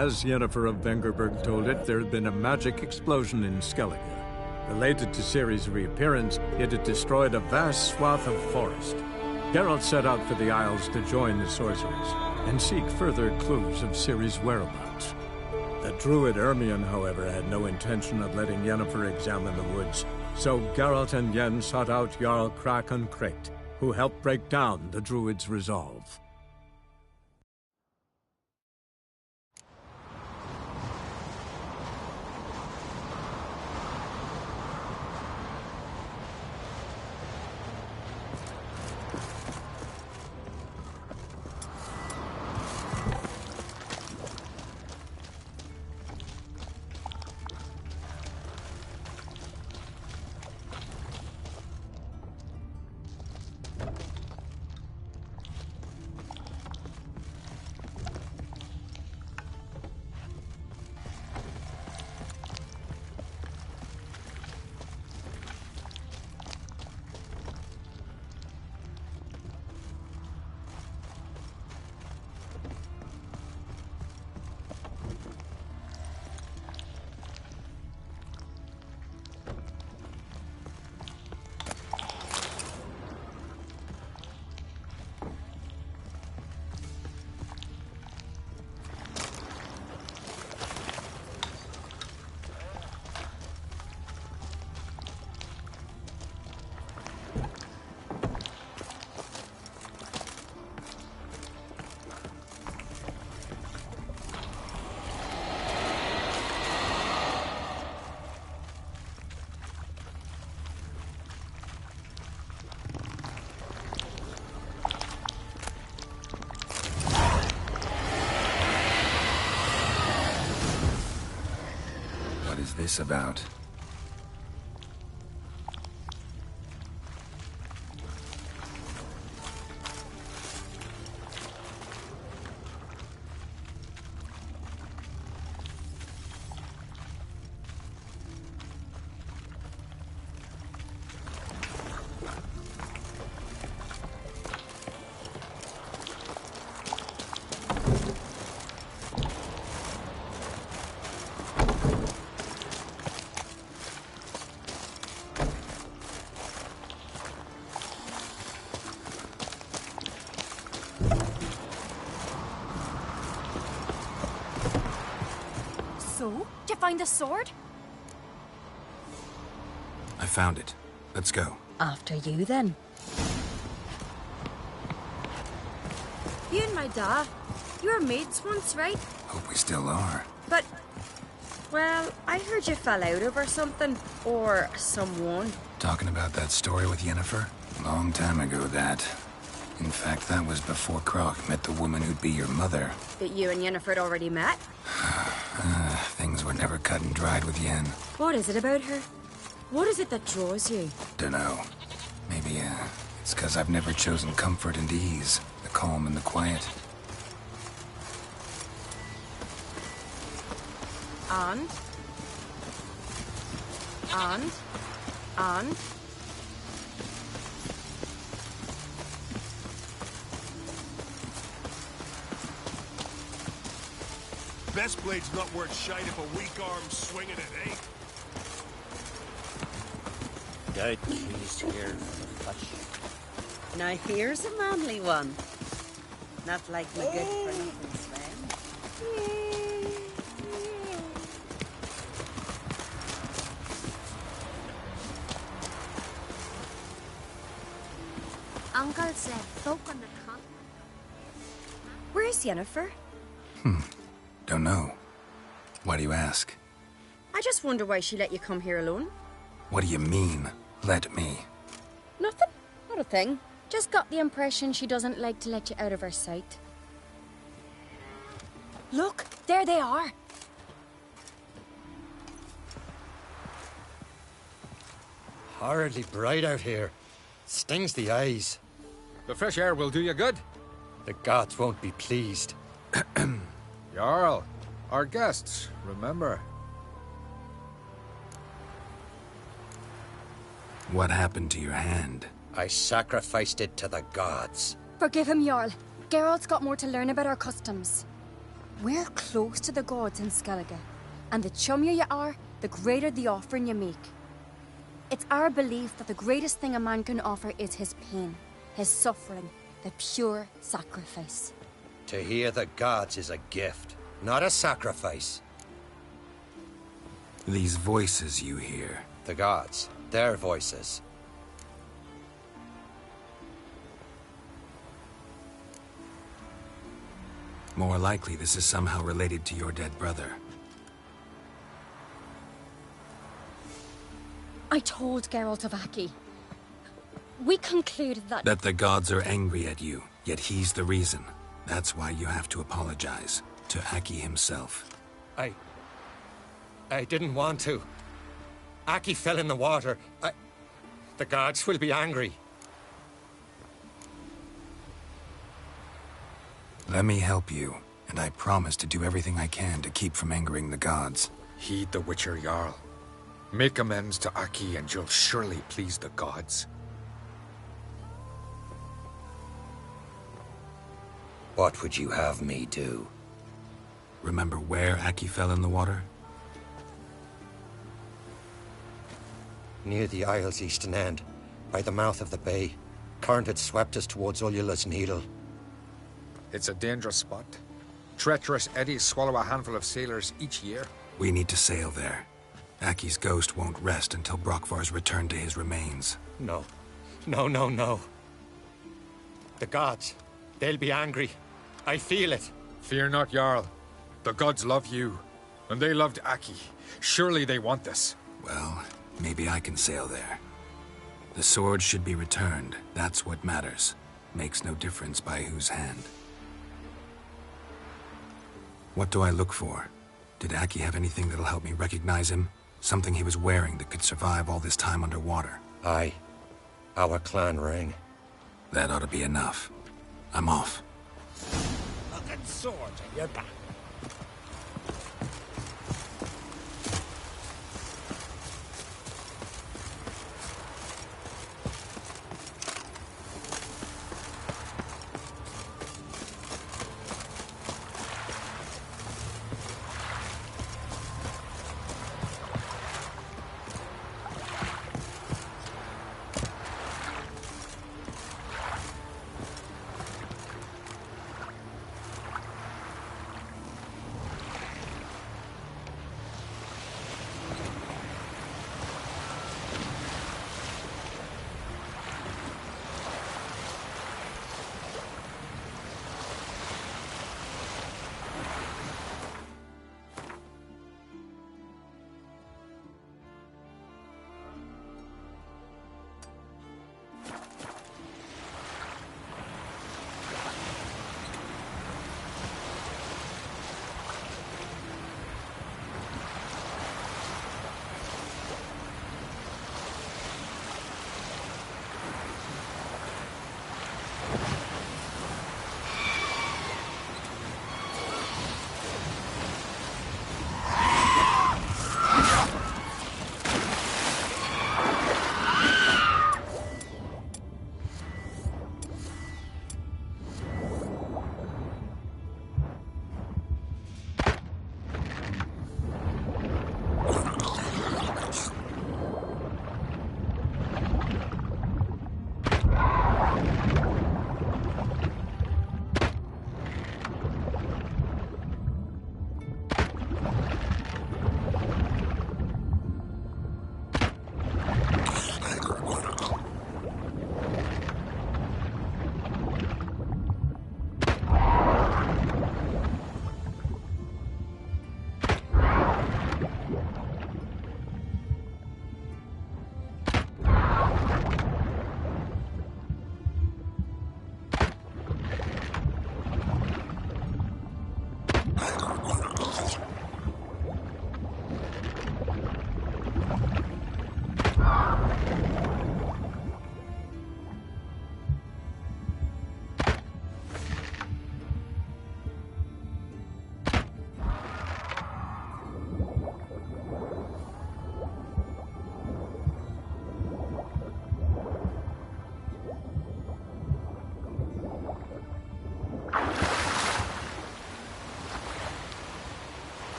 As Yennefer of Vengerberg told it, there had been a magic explosion in Skellige. Related to Ciri's reappearance, it had destroyed a vast swath of forest. Geralt set out for the Isles to join the sorcerers and seek further clues of Ciri's whereabouts. The druid Ermion, however, had no intention of letting Yennefer examine the woods, so Geralt and Yen sought out Jarl Krakon Krayt, who helped break down the druid's resolve. What is this about? So, did you find the sword? I found it. Let's go. After you, then. You and my dad, you were mates once, right? Hope we still are. But, well, I heard you fell out over something. Or someone. Talking about that story with Yennefer? Long time ago, that. In fact, that was before Croc met the woman who'd be your mother. That you and Yennefer had already met? Things were never cut and dried with Yen. What is it about her? What is it that draws you? Dunno. Maybe, it's 'cause I've never chosen comfort and ease. The calm and the quiet. And? Best blade's not worth shite if a weak arm's swinging it, eh? Doubt he's here for flesh. Now here's a manly one. Not like my good for nothing Sven. Uncle said folk on the con. Where's Yennefer? Don't know. Why do you ask? I just wonder why she let you come here alone. What do you mean, let me? Nothing. Not a thing. Just got the impression she doesn't like to let you out of her sight. Look, there they are. Horridly bright out here. Stings the eyes. The fresh air will do you good. The gods won't be pleased. Jarl, our guests, remember. What happened to your hand? I sacrificed it to the gods. Forgive him, Jarl. Geralt's got more to learn about our customs. We're close to the gods in Skellige, and the chummier you are, the greater the offering you make. It's our belief that the greatest thing a man can offer is his pain, his suffering, the pure sacrifice. To hear the gods is a gift, not a sacrifice. These voices you hear. The gods, their voices. More likely, this is somehow related to your dead brother. I told Geralt of Aki. We concluded that... That the gods are angry at you, yet he's the reason. That's why you have to apologize. To Aki himself. I didn't want to. Aki fell in the water. The gods will be angry. Let me help you, and I promise to do everything I can to keep from angering the gods. Heed the Witcher Jarl. Make amends to Aki and you'll surely please the gods. What would you have me do? Remember where Aki fell in the water? Near the Isle's eastern end, by the mouth of the bay. Current had swept us towards Ullula's Needle. It's a dangerous spot. Treacherous eddies swallow a handful of sailors each year. We need to sail there. Aki's ghost won't rest until Brokvar's returned to his remains. No. No. The gods, they'll be angry. I feel it. Fear not, Jarl. The gods love you, and they loved Aki. Surely they want this. Well, maybe I can sail there. The sword should be returned. That's what matters. Makes no difference by whose hand. What do I look for? Did Aki have anything that'll help me recognize him? Something he was wearing that could survive all this time underwater? Aye. Our clan ring. That ought to be enough. I'm off. Fucking swords on your back.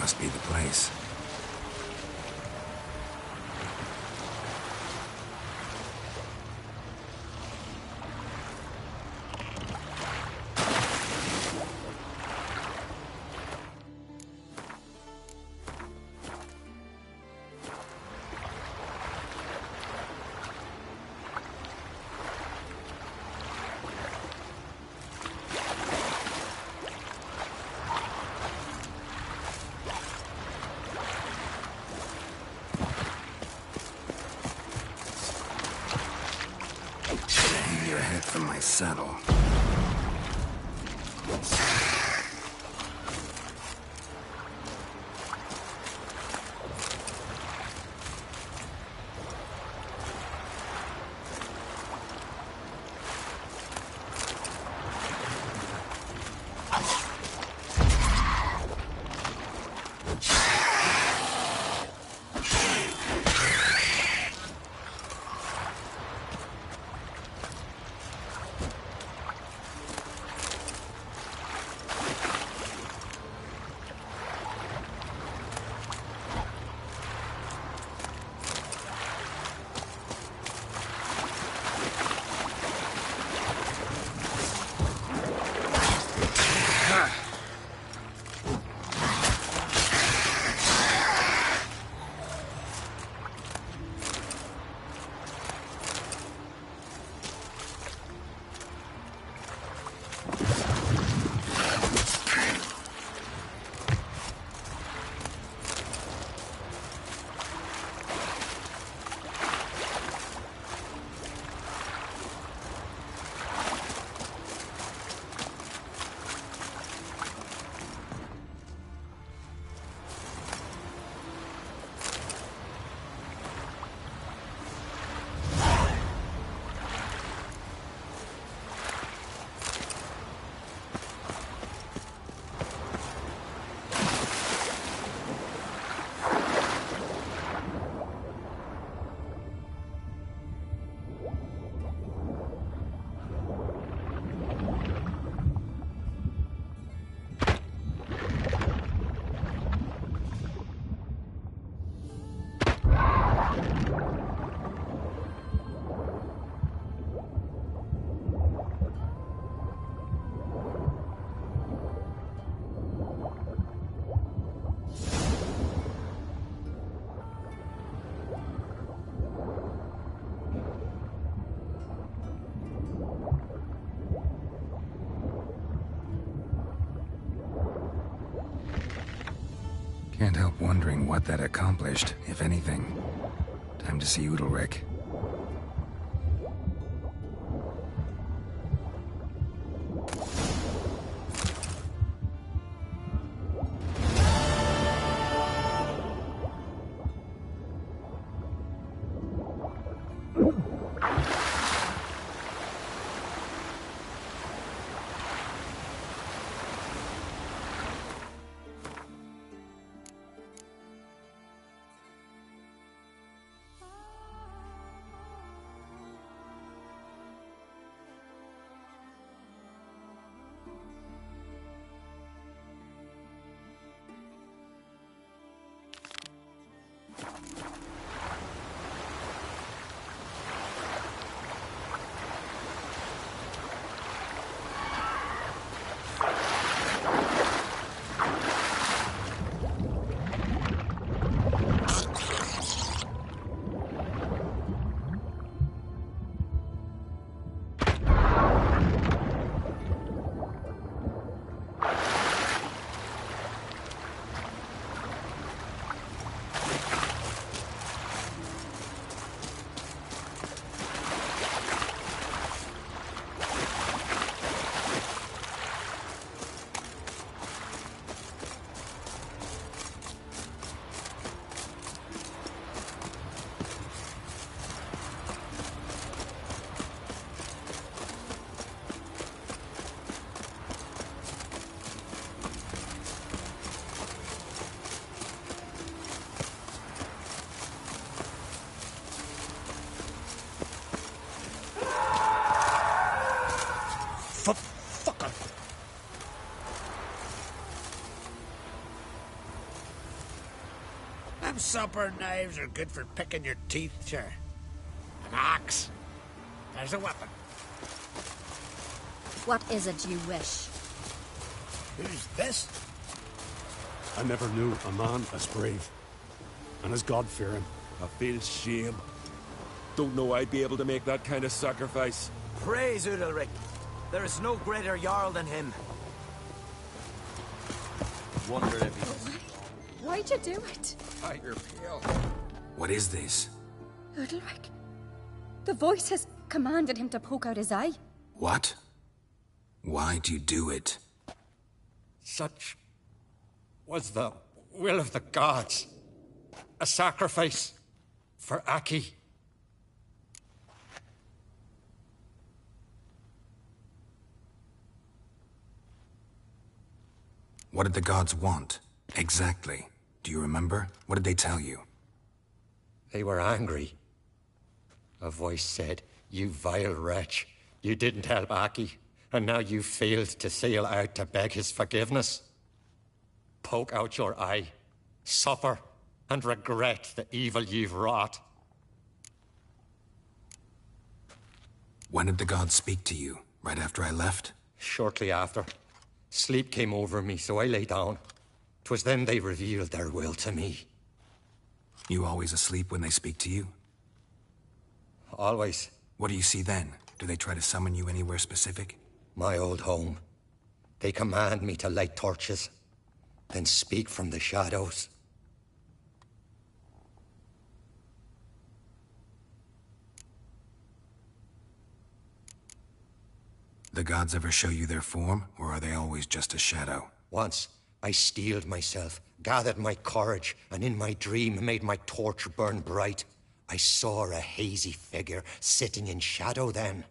must be the place. From my saddle. Can't help wondering what that accomplished, if anything. Time to see Udalryk. Them supper knives are good for picking your teeth, sure. An axe. There's a weapon. What is it you wish? Who's this? I never knew a man as brave and as God-fearing. I feel shame. Don't know I'd be able to make that kind of sacrifice. Praise Udalric. There is no greater Jarl than him. Wonder if he's... Why'd you do it? Tiger Peel. What is this? Udalric. The voice has commanded him to poke out his eye. What? Why'd you do it? Such was the will of the gods. A sacrifice for Aki. What did the gods want? Exactly. Do you remember? What did they tell you? They were angry. A voice said, "You vile wretch. You didn't help Aki, and now you failed to sail out to beg his forgiveness. Poke out your eye, suffer, and regret the evil you've wrought." When did the gods speak to you? Right after I left? Shortly after. Sleep came over me, so I lay down. 'Twas then they revealed their will to me. You always asleep when they speak to you? Always. What do you see then? Do they try to summon you anywhere specific? My old home. They command me to light torches, then speak from the shadows. The gods ever show you their form, or are they always just a shadow? Once, I steeled myself, gathered my courage, and in my dream made my torch burn bright. I saw a hazy figure sitting in shadow then.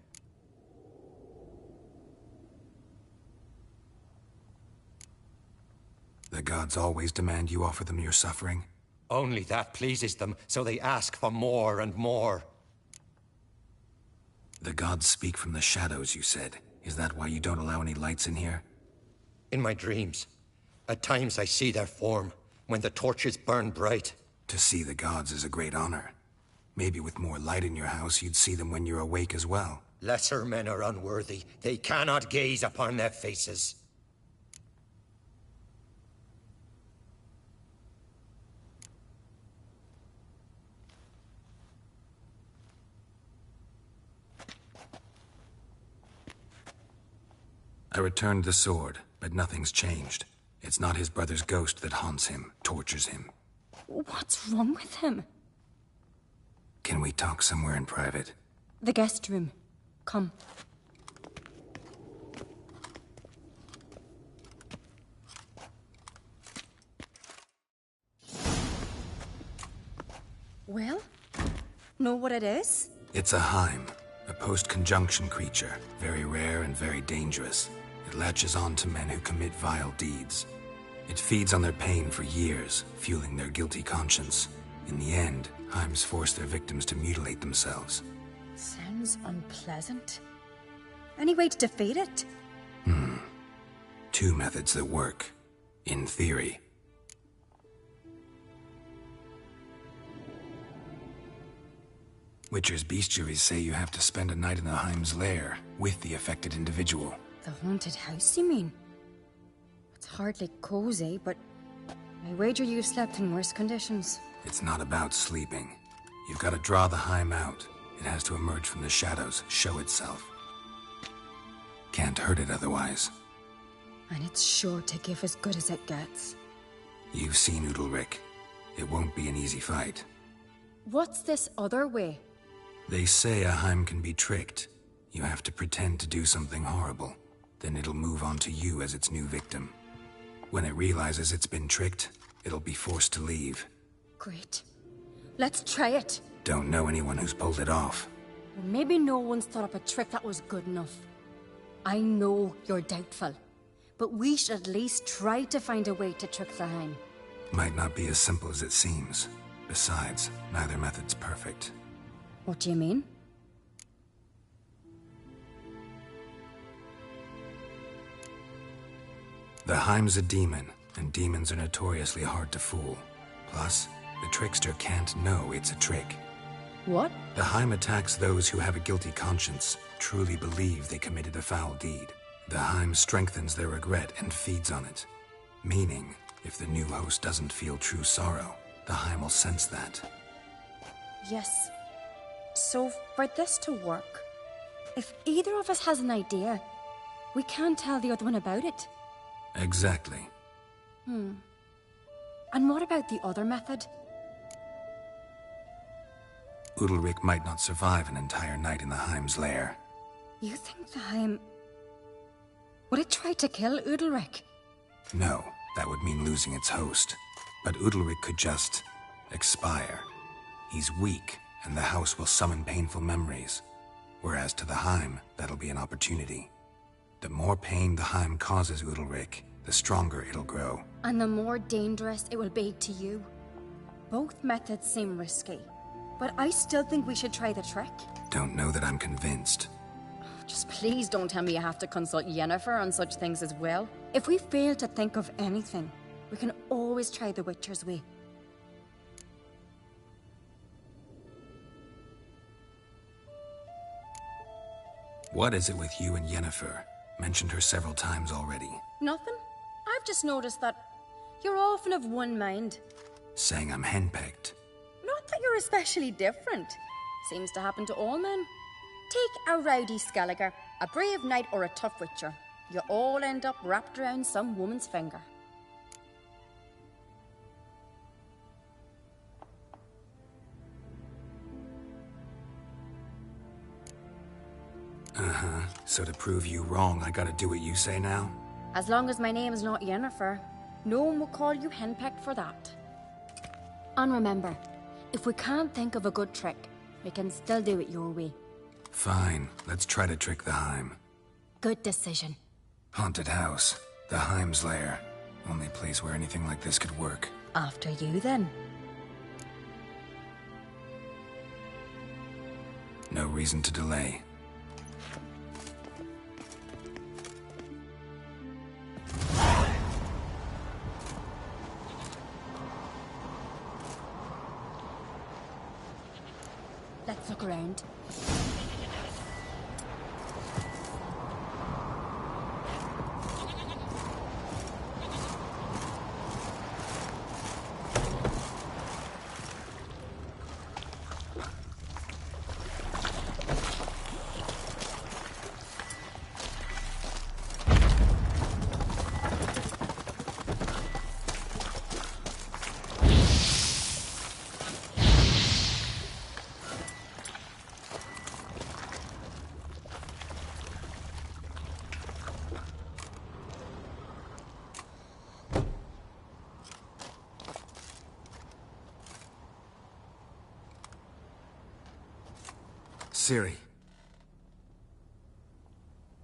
The gods always demand you offer them your suffering? Only that pleases them, so they ask for more and more. The gods speak from the shadows, you said. Is that why you don't allow any lights in here? In my dreams. At times I see their form, when the torches burn bright. To see the gods is a great honor. Maybe with more light in your house, you'd see them when you're awake as well. Lesser men are unworthy. They cannot gaze upon their faces. I returned the sword, but nothing's changed. It's not his brother's ghost that haunts him, tortures him. What's wrong with him? Can we talk somewhere in private? The guest room. Come. Well, know what it is? It's a Heim, a post-conjunction creature, very rare and very dangerous. It latches on to men who commit vile deeds. It feeds on their pain for years, fueling their guilty conscience. In the end, Heims force their victims to mutilate themselves. Sounds unpleasant. Any way to defeat it? Two methods that work. In theory. Witcher's bestiaries say you have to spend a night in the Heim's lair, with the affected individual. The haunted house, you mean? It's hardly cozy, but I wager you've slept in worse conditions. It's not about sleeping. You've got to draw the Heim out. It has to emerge from the shadows, show itself. Can't hurt it otherwise. And it's sure to give as good as it gets. You've seen Udalric. It won't be an easy fight. What's this other way? They say a Heim can be tricked. You have to pretend to do something horrible. Then it'll move on to you as its new victim. When it realizes it's been tricked, it'll be forced to leave. Great. Let's try it. Don't know anyone who's pulled it off. Well, maybe no one's thought up a trick that was good enough. I know you're doubtful, but we should at least try to find a way to trick the Heim. Might not be as simple as it seems. Besides, neither method's perfect. What do you mean? The Heim's a demon, and demons are notoriously hard to fool. Plus, The trickster can't know it's a trick. What? The Heim attacks those who have a guilty conscience, truly believe they committed a foul deed. The Heim strengthens their regret and feeds on it. Meaning, if the new host doesn't feel true sorrow, the Heim will sense that. Yes. So, for this to work, if either of us has an idea, we can't tell the other one about it. Exactly. And what about the other method? Udalryk might not survive an entire night in the Heim's lair. You think the Heim... would it try to kill Udalryk? No, that would mean losing its host. But Udalryk could just... expire. He's weak, and the house will summon painful memories. Whereas to the Heim, that'll be an opportunity. The more pain the Heim causes Udalryk, the stronger it'll grow. And the more dangerous it will be to you. Both methods seem risky, but I still think we should try the trick. Don't know that I'm convinced. Just please don't tell me you have to consult Yennefer on such things as well. If we fail to think of anything, we can always try the Witcher's way. What is it with you and Yennefer? Mentioned her several times already. Nothing. I've just noticed that you're often of one mind. Saying I'm henpecked. Not that you're especially different. Seems to happen to all men. Take a rowdy Skelliger, a brave knight, or a tough witcher. You all end up wrapped around some woman's finger. Uh-huh. So to prove you wrong, I gotta do what you say now? As long as my name is not Yennefer, no one will call you henpecked for that. And remember, if we can't think of a good trick, we can still do it your way. Fine, let's try to trick the Heim. Good decision. Haunted house. The Heim's lair. Only place where anything like this could work. After you, then. No reason to delay. Let's look around. Ciri.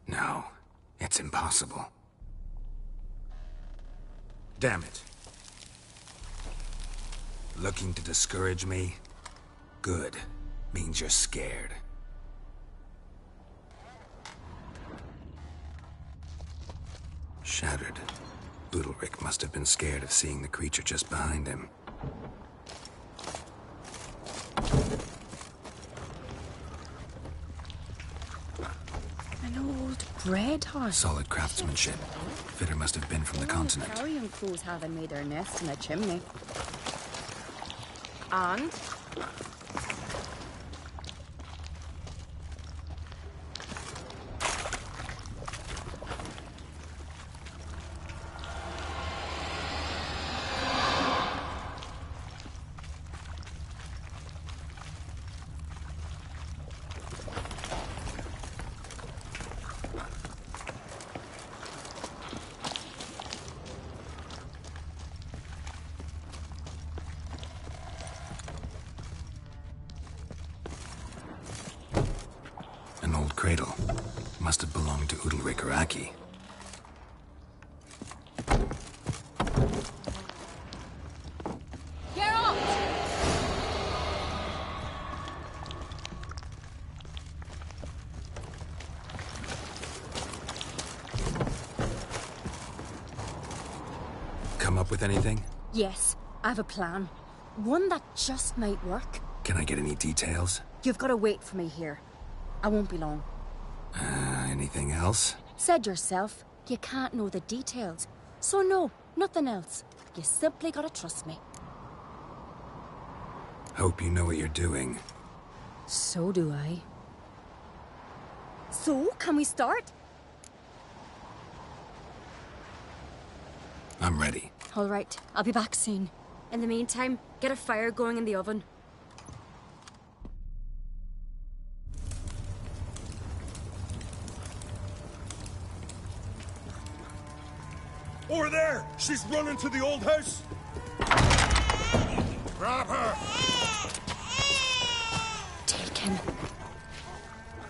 No, it's impossible. Damn it. Looking to discourage me? Good. Means you're scared. Shattered. Udalryk must have been scared of seeing the creature just behind him. Bread horse. Solid craftsmanship. Fitter must have been from the continent. Carrion crows haven't made their nest in a chimney. And? Cradle. Must have belonged to Udalryk or Aki. Geralt! Come up with anything? Yes, I have a plan. One that just might work. Can I get any details? You've got to wait for me here. I won't be long. Anything else? Said yourself, you can't know the details. So no, nothing else. You simply gotta trust me. Hope you know what you're doing. So do I. So, can we start? I'm ready. All right, I'll be back soon. In the meantime, get a fire going in the oven. Over there! She's running to the old house! Grab her! Take him.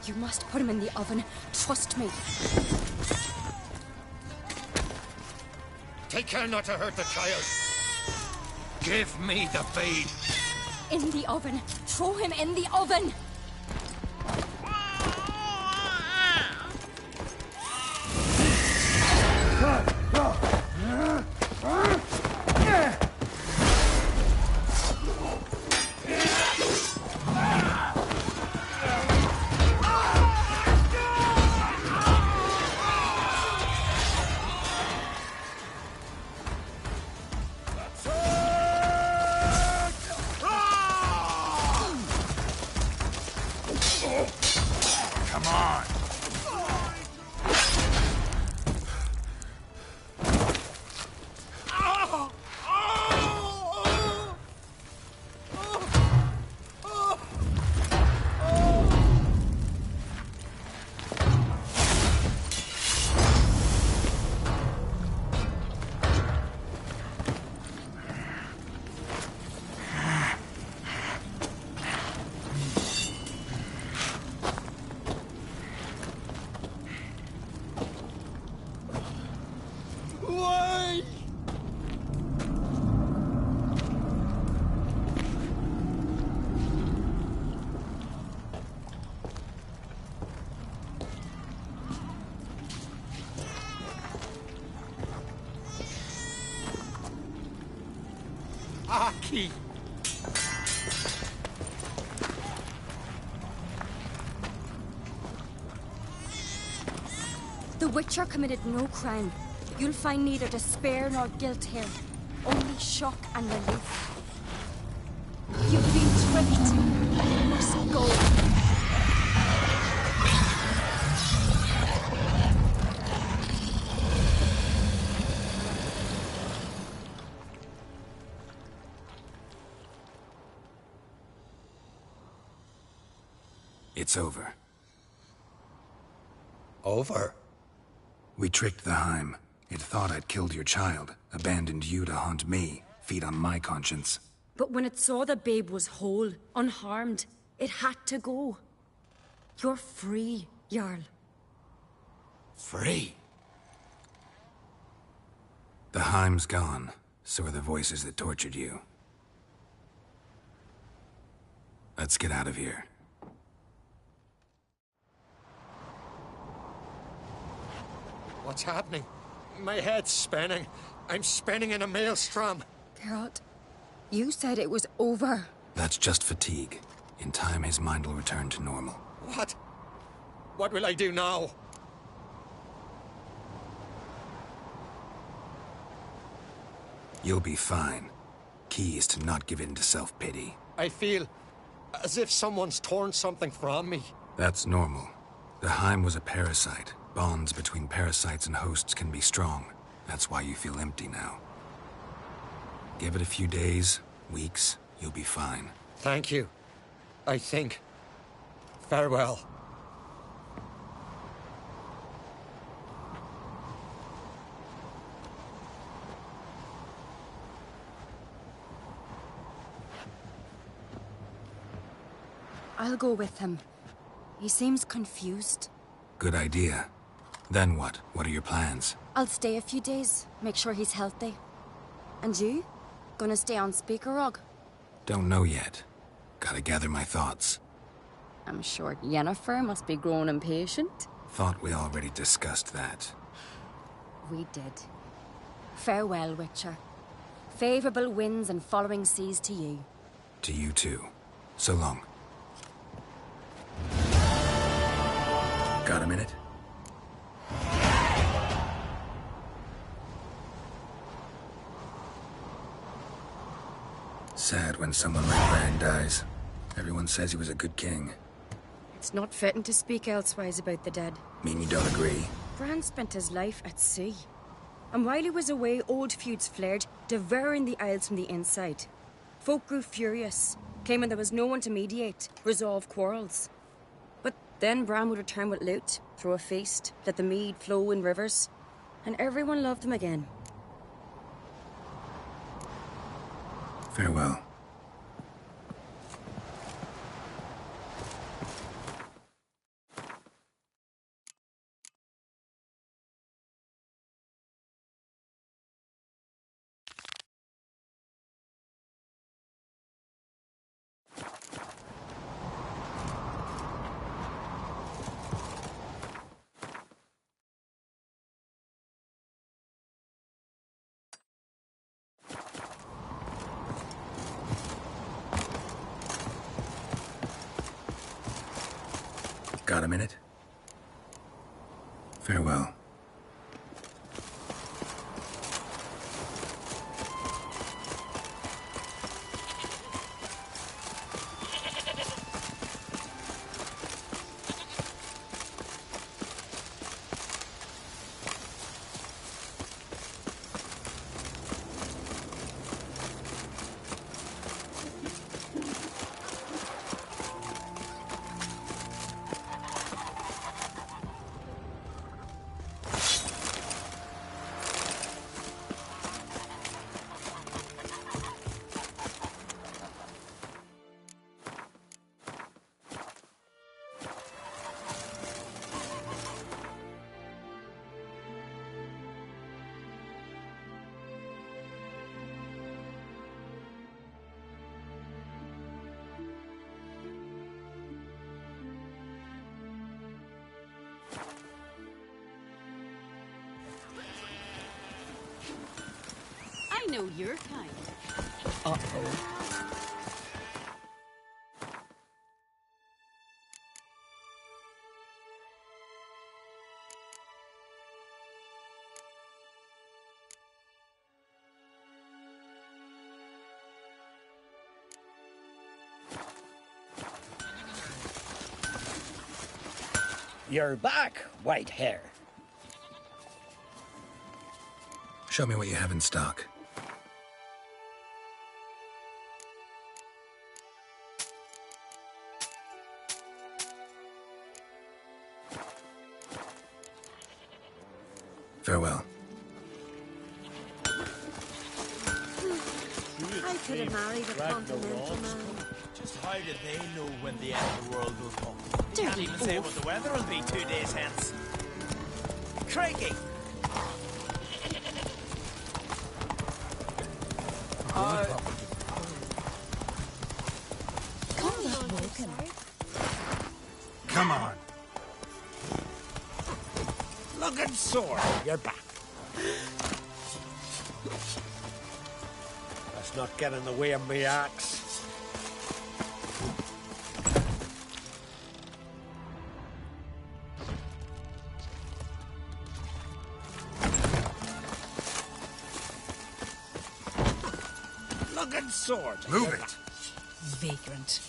You must put him in the oven. Trust me. Take care not to hurt the child. Give me the feed. In the oven. Throw him in the oven. Come on! Aki! The Witcher committed no crime. You'll find neither despair nor guilt here. Only shock and relief. You've been tricked. You must go. It's over. Over? We tricked the Heim. It thought I'd killed your child, abandoned you to haunt me, feed on my conscience. But when it saw the babe was whole, unharmed, it had to go. You're free, Jarl. Free? The Heim's gone, so are the voices that tortured you. Let's get out of here. What's happening? My head's spinning. I'm spinning in a maelstrom. Geralt, you said it was over. That's just fatigue. In time, his mind will return to normal. What? What will I do now? You'll be fine. Key is to not give in to self-pity. I feel as if someone's torn something from me. That's normal. The Heim was a parasite. Bonds between parasites and hosts can be strong. That's why you feel empty now. Give it a few days, weeks, you'll be fine. Thank you. I think. Farewell. I'll go with him. He seems confused. Good idea. Then what? What are your plans? I'll stay a few days, make sure he's healthy. And you? Gonna stay on Speaker Rog? Don't know yet. Gotta gather my thoughts. I'm sure Yennefer must be growing impatient. Thought we already discussed that. We did. Farewell, Witcher. Favorable winds and following seas to you. To you too. So long. Got a minute? Sad when someone like Bran dies. Everyone says he was a good king. It's not fitting to speak elsewise about the dead. Mean you don't agree? Bran spent his life at sea. And while he was away, old feuds flared, devouring the Isles from the inside. Folk grew furious, claiming there was no one to mediate, resolve quarrels. But then Bran would return with loot, throw a feast, let the mead flow in rivers, and everyone loved him again. Farewell. Got a minute? Farewell. I know your kind. Uh-oh. You're back, white hair. Show me what you have in stock. Farewell. I could have married a continental man. Just how did they know when the end of the world will come? You can't even say what the weather will be 2 days hence. Crikey! Come on. Looking sore. You're back. Let's not get in the way of me axe. Looking sore. Move it. Vagrant.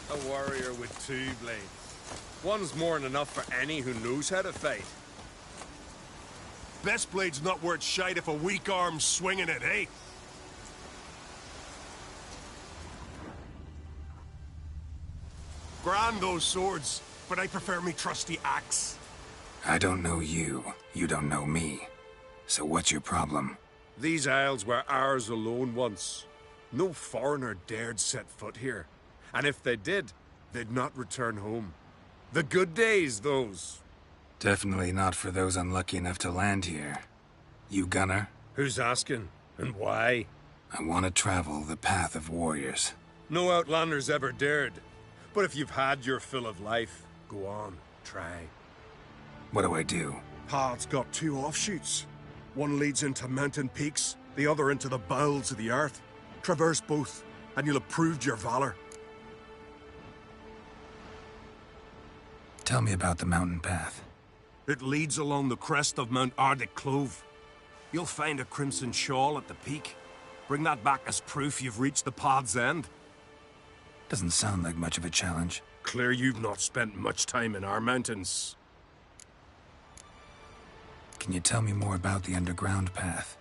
A warrior with 2 blades. One's more than enough for any who knows how to fight. Best blade's not worth shite if a weak arm's swinging it, eh? Grand those swords, but I prefer me trusty axe. I don't know you. You don't know me. So what's your problem? These isles were ours alone once. No foreigner dared set foot here. And if they did, they'd not return home. The good days, those. Definitely not for those unlucky enough to land here. You gunner? Who's asking? And why? I want to travel the path of warriors. No outlanders ever dared. But if you've had your fill of life, go on, try. What do I do? Path's got two offshoots. One leads into mountain peaks, the other into the bowels of the earth. Traverse both, and you'll have proved your valor. Tell me about the mountain path. It leads along the crest of Mount Ardekclove. You'll find a crimson shawl at the peak. Bring that back as proof you've reached the path's end. Doesn't sound like much of a challenge. Clear you've not spent much time in our mountains. Can you tell me more about the underground path?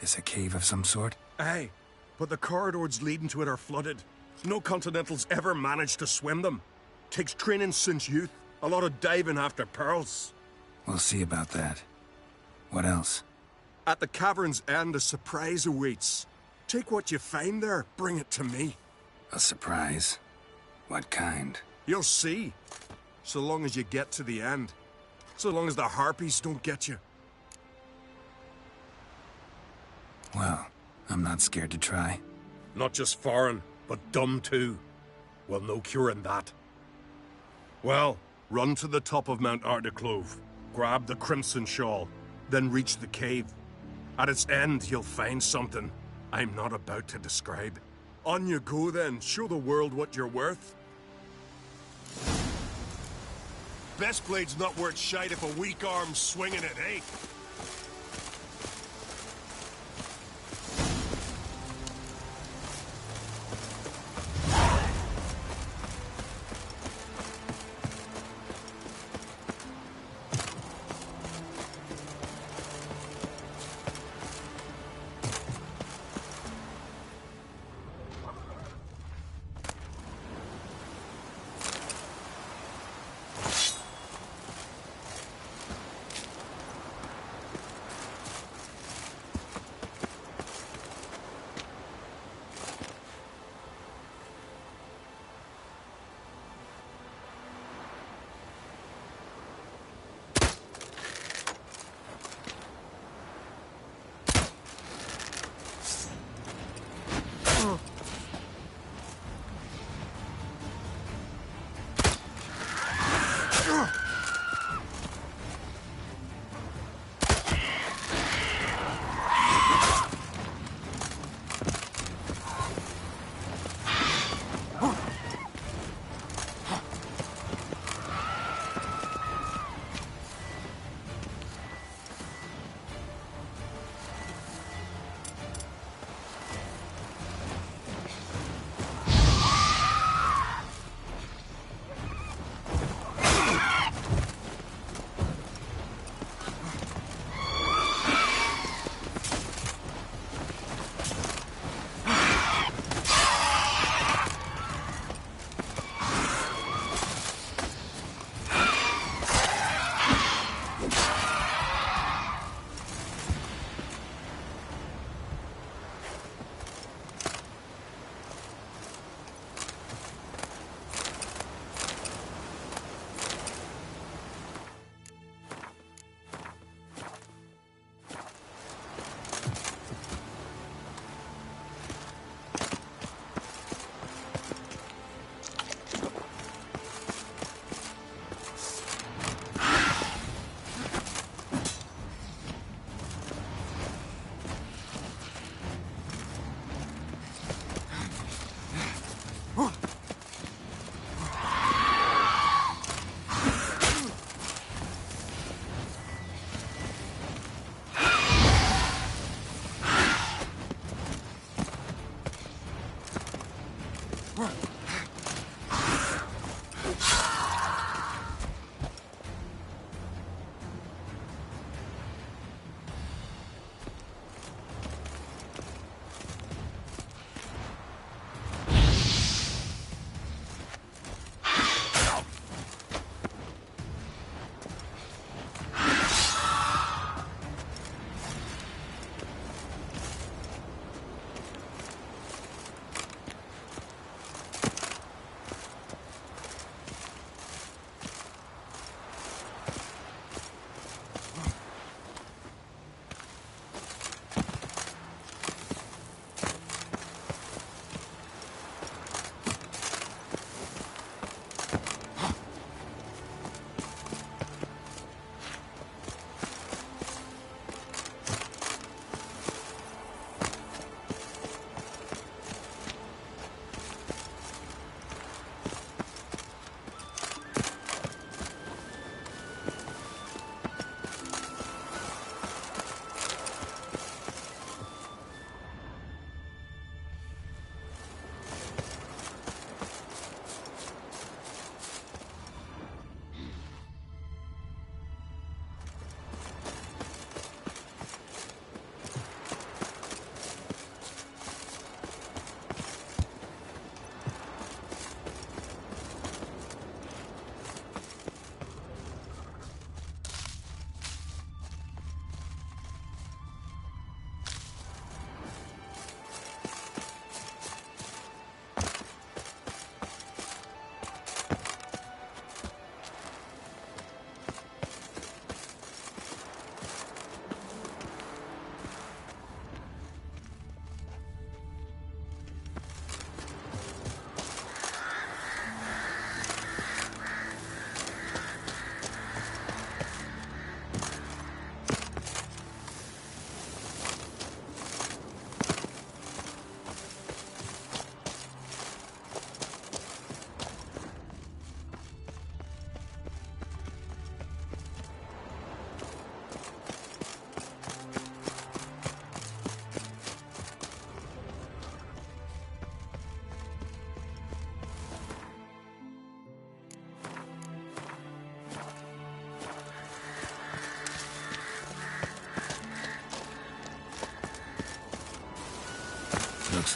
Is a cave of some sort? Aye, but the corridors leading to it are flooded. No Continentals ever managed to swim them. Takes training since youth. A lot of diving after pearls. We'll see about that. What else? At the cavern's end, a surprise awaits. Take what you find there, bring it to me. A surprise? What kind? You'll see. So long as you get to the end. So long as the harpies don't get you. Well, I'm not scared to try. Not just foreign, but dumb too. Well, no curing that. Well, run to the top of Mount Ardekclove. Grab the crimson shawl. Then reach the cave. At its end, you'll find something I'm not about to describe. On you go then. Show the world what you're worth. Best blade's not worth shite if a weak arm's swinging it, eh?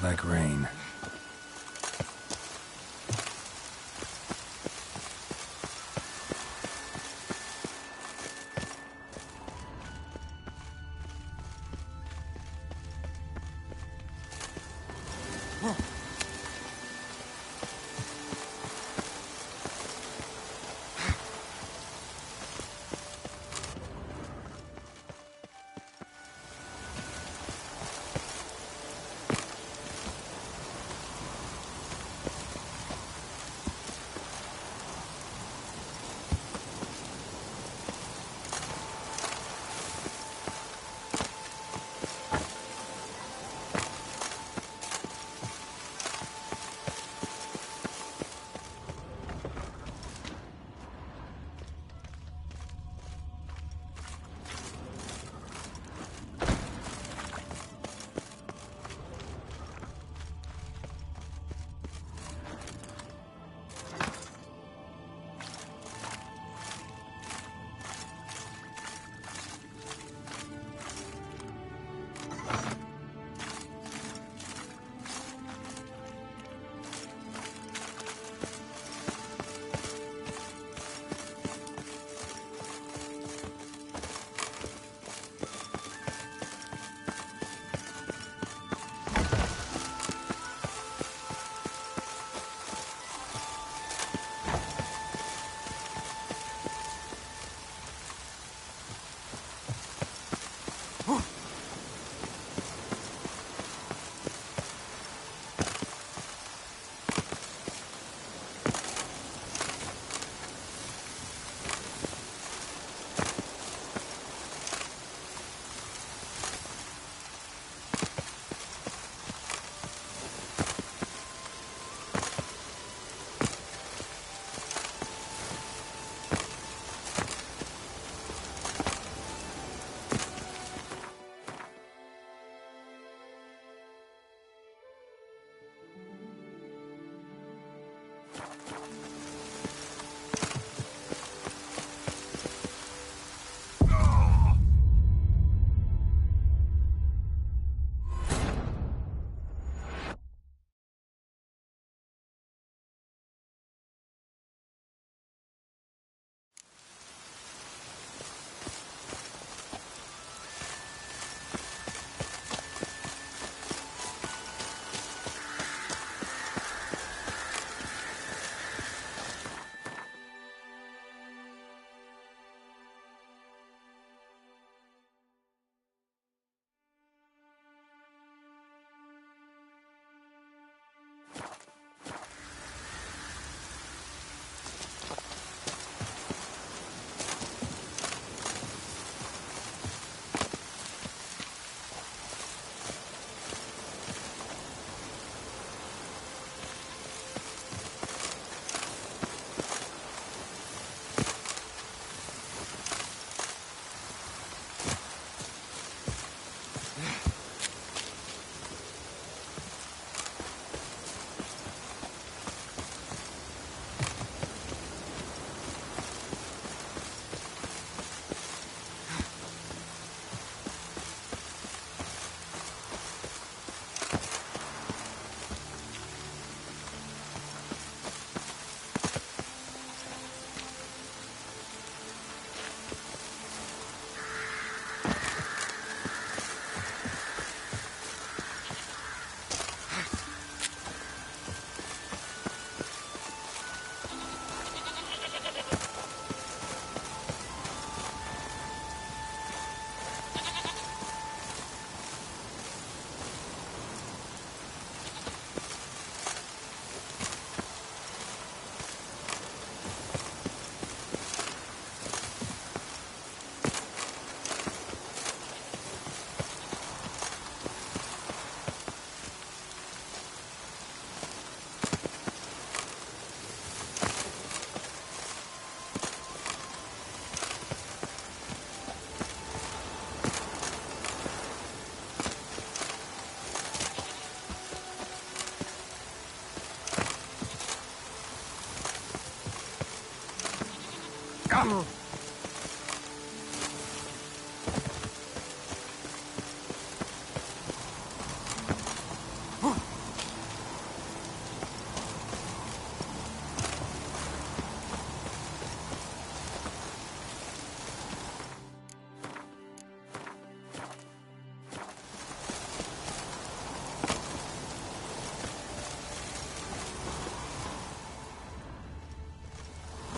like rain.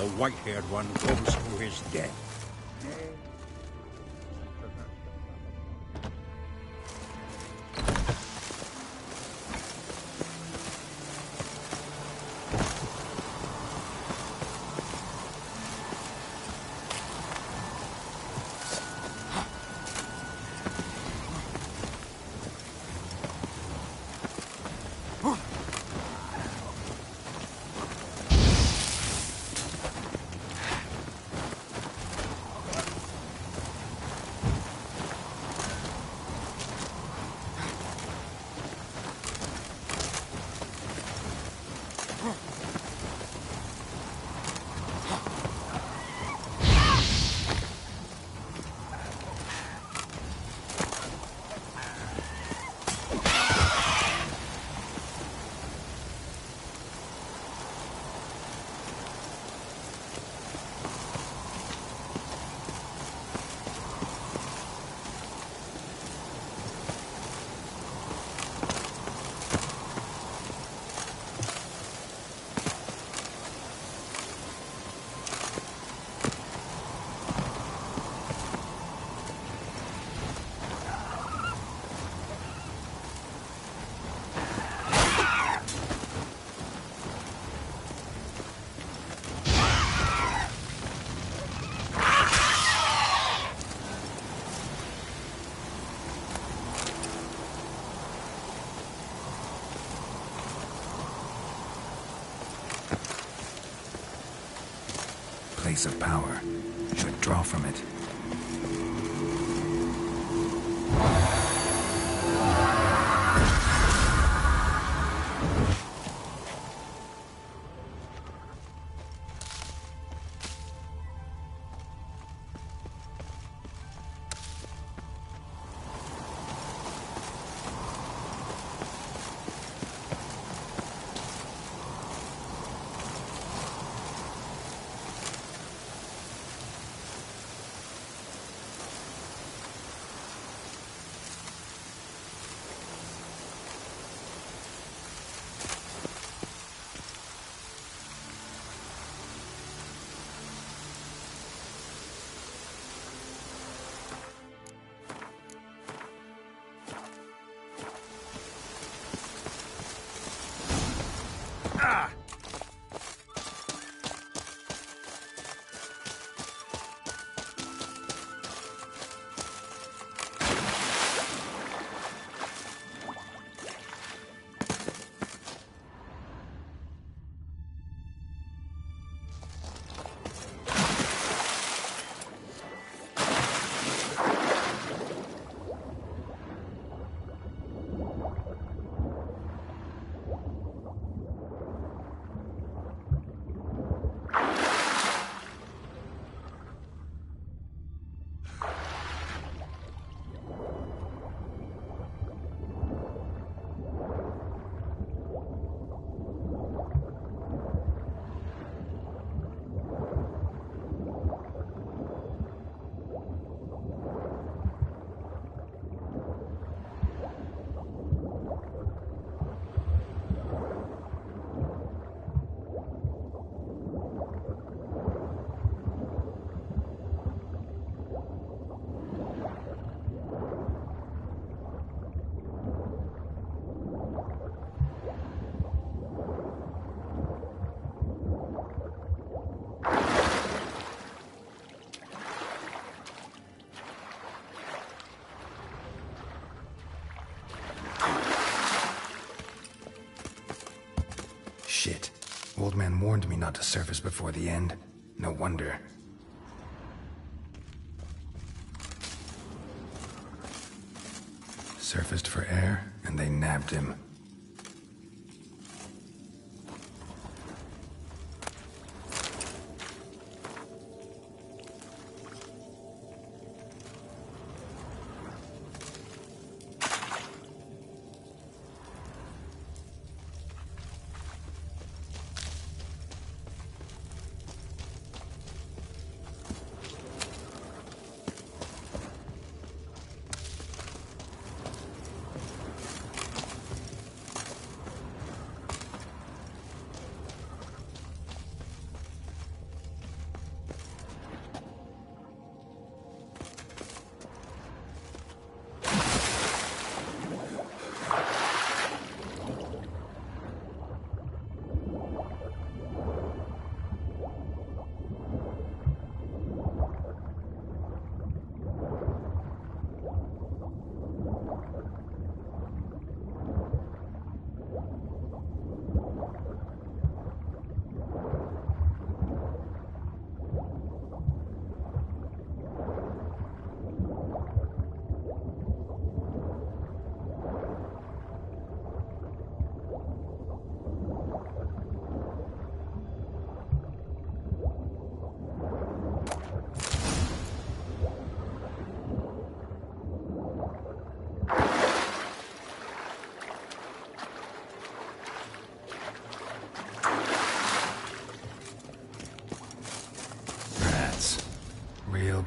the white-haired one goes to his death. Place of power. Should draw from it. Shit. Old man warned me not to surface before the end. No wonder. Surfaced for air, and they nabbed him.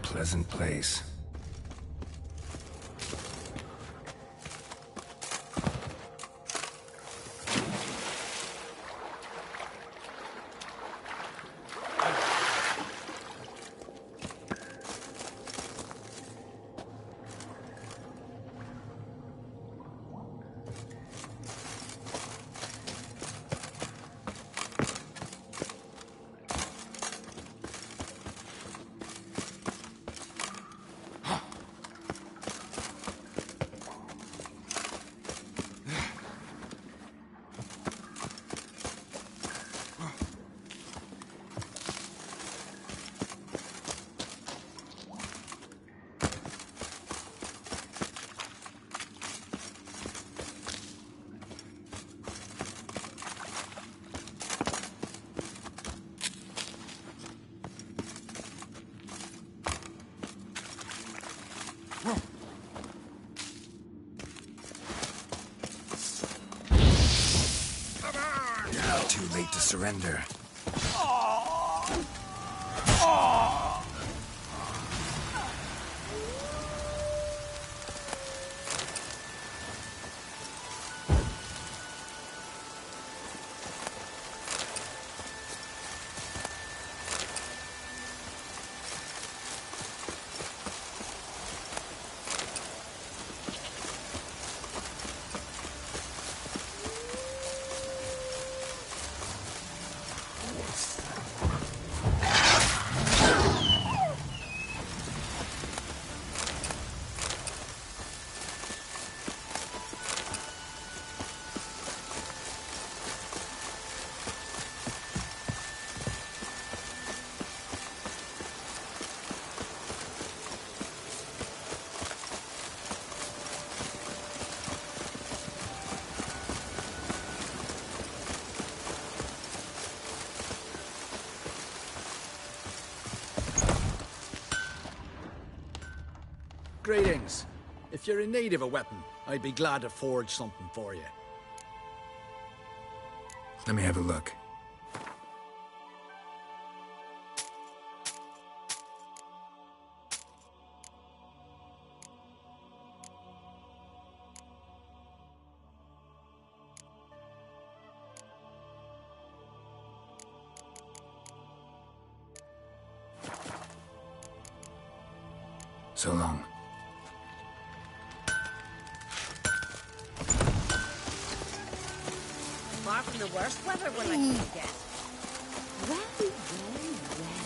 pleasant place. Too late to surrender. Greetings. If you're in need of a weapon, I'd be glad to forge something for you. Let me have a look. So long. Far from the worst weather we're likely to get. Well, well, well.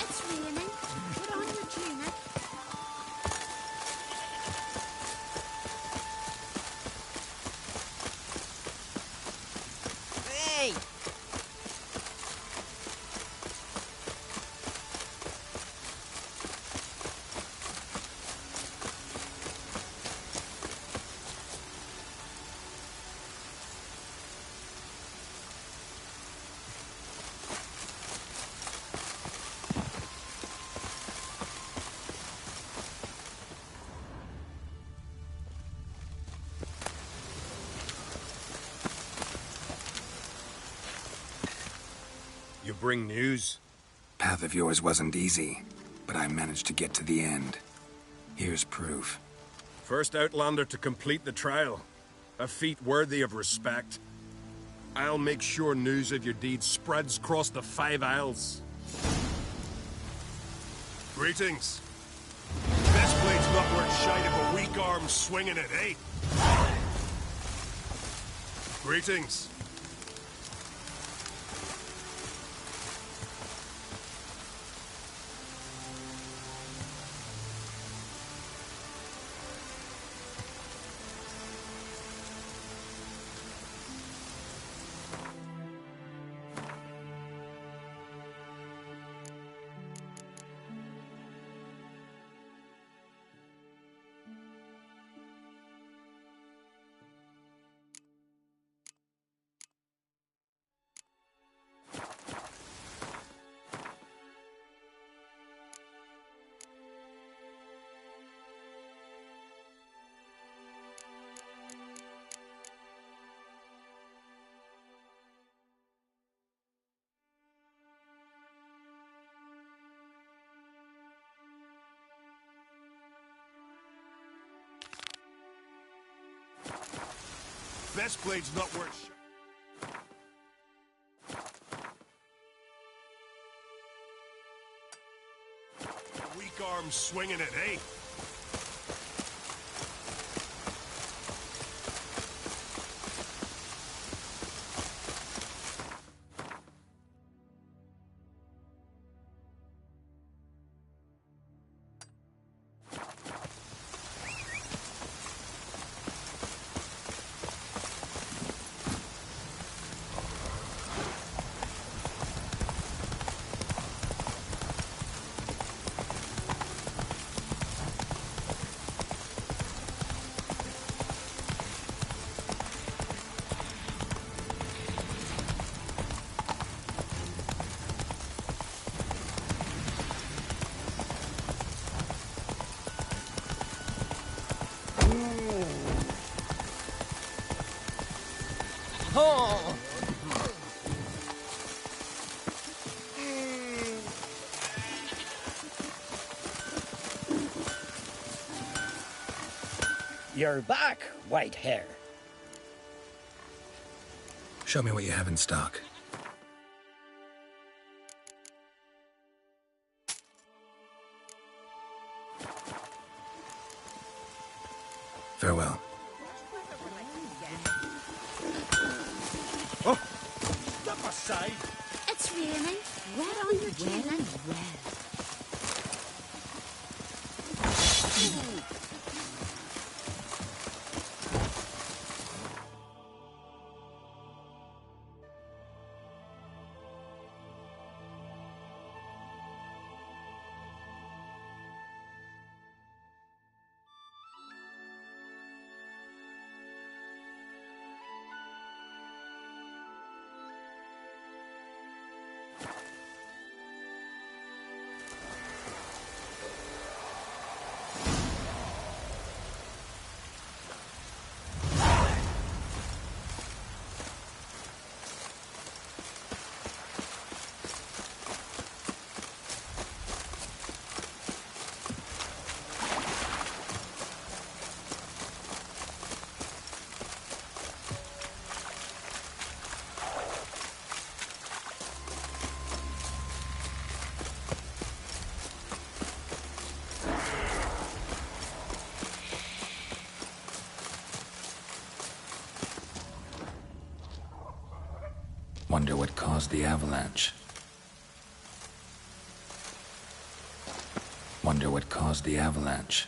It's raining. Put on your tunic. Hey! You bring news? Path of yours wasn't easy, but I managed to get to the end. Here's proof. First Outlander to complete the trial. A feat worthy of respect. I'll make sure news of your deeds spreads across the Five Isles. Greetings. This blade's not worth shite if a weak arm's swinging it, eh? Greetings. best blade's not worth weak arms swinging it, eh? Oh! You're back, white hair. Show me what you have in stock. Farewell. Oh! Step aside! It's raining. Wet on your chin and well. Wonder what caused the avalanche. Wonder what caused the avalanche.